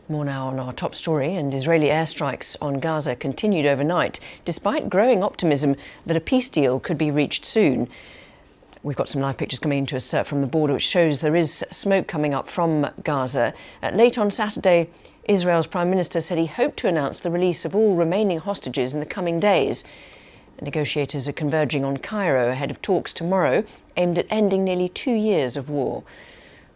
More now on our top story, and Israeli airstrikes on Gaza continued overnight, despite growing optimism that a peace deal could be reached soon. We've got some live pictures coming into us from the border, which shows there is smoke coming up from Gaza. Late on Saturday, Israel's Prime Minister said he hoped to announce the release of all remaining hostages in the coming days. Negotiators are converging on Cairo ahead of talks tomorrow aimed at ending nearly 2 years of war.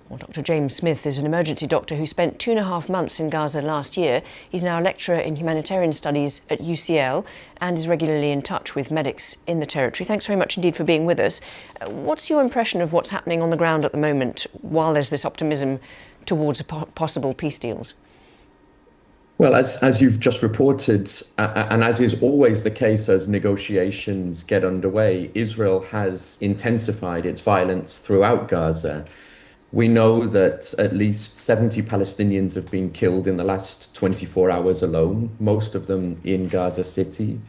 Well, Dr. James Smith is an emergency doctor who spent 2.5 months in Gaza last year. He's now a lecturer in humanitarian studies at UCL and is regularly in touch with medics in the territory. Thanks very much indeed for being with us. What's your impression of what's happening on the ground at the moment while there's this optimism towards possible peace deals? Well, as you've just reported, and as is always the case as negotiations get underway, Israel has intensified its violence throughout Gaza. We know that at least 70 Palestinians have been killed in the last 24 hours alone, most of them in Gaza City.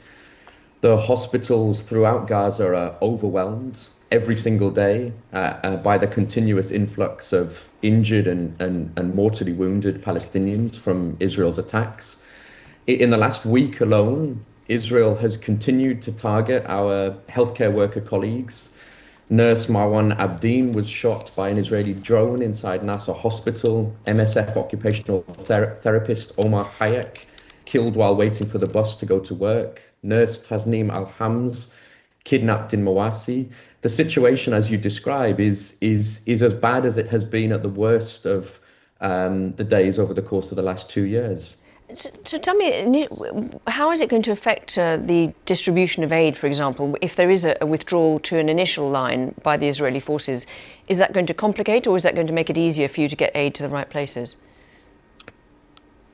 The hospitals throughout Gaza are overwhelmed every single day by the continuous influx of injured and mortally wounded Palestinians from Israel's attacks. In the last week alone, Israel has continued to target our healthcare worker colleagues. Nurse Marwan Abdin was shot by an Israeli drone inside Nasser Hospital. MSF occupational therapist Omar Hayek killed while waiting for the bus to go to work. Nurse Tasneem Al-Hams kidnapped in Mawasi. The situation, as you describe, is as bad as it has been at the worst of the days over the course of the last 2 years. So tell me, how is it going to affect the distribution of aid, for example, if there is a withdrawal to an initial line by the Israeli forces? Is that going to complicate, or is that going to make it easier for you to get aid to the right places?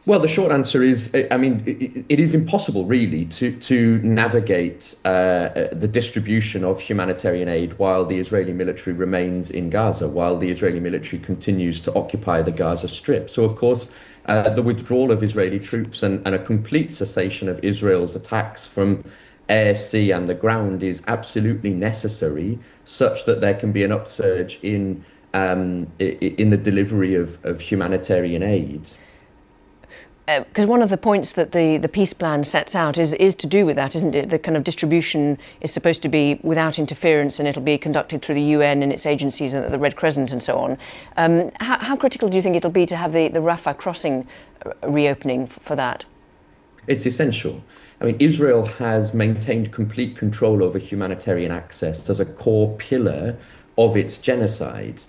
Well, the short answer is, it is impossible really to navigate the distribution of humanitarian aid while the Israeli military remains in Gaza, while the Israeli military continues to occupy the Gaza Strip. So, of course, the withdrawal of Israeli troops and a complete cessation of Israel's attacks from air, sea, and the ground is absolutely necessary, such that there can be an upsurge in the delivery of humanitarian aid. Because one of the points that the peace plan sets out is to do with that, isn't it? The kind of distribution is supposed to be without interference, and it'll be conducted through the UN and its agencies and the Red Crescent and so on. How critical do you think it'll be to have the Rafah crossing reopening for that? It's essential. Israel has maintained complete control over humanitarian access as a core pillar of its genocide.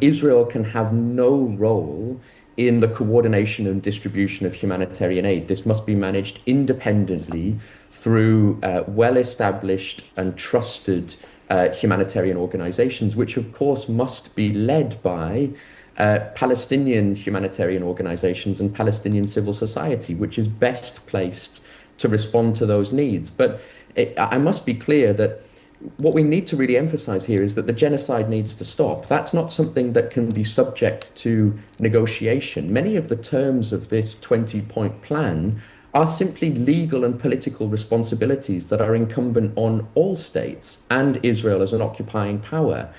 Israel can have no role in the coordination and distribution of humanitarian aid. This must be managed independently through well-established and trusted humanitarian organizations, which of course must be led by Palestinian humanitarian organizations and Palestinian civil society, which is best placed to respond to those needs. But I must be clear that what we need to really emphasize here is that the genocide needs to stop. That's not something that can be subject to negotiation. Many of the terms of this 20-point plan are simply legal and political responsibilities that are incumbent on all states and Israel as an occupying power.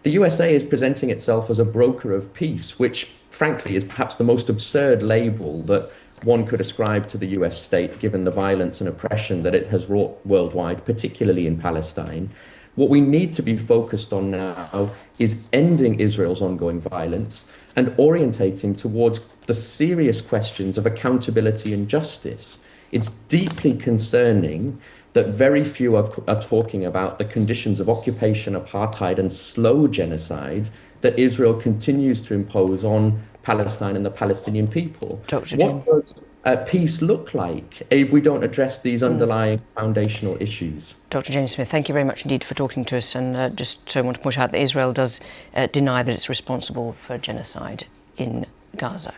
The USA is presenting itself as a broker of peace, which frankly is perhaps the most absurd label that one could ascribe to the US state, given the violence and oppression that it has wrought worldwide, particularly in Palestine. What we need to be focused on now is ending Israel's ongoing violence and orientating towards the serious questions of accountability and justice. It's deeply concerning that very few are talking about the conditions of occupation, apartheid, and slow genocide that Israel continues to impose on Palestine and the Palestinian people. What does peace look like if we don't address these underlying foundational issues? Dr. James Smith, thank you very much indeed for talking to us. And just want to point out that Israel does deny that it's responsible for genocide in Gaza.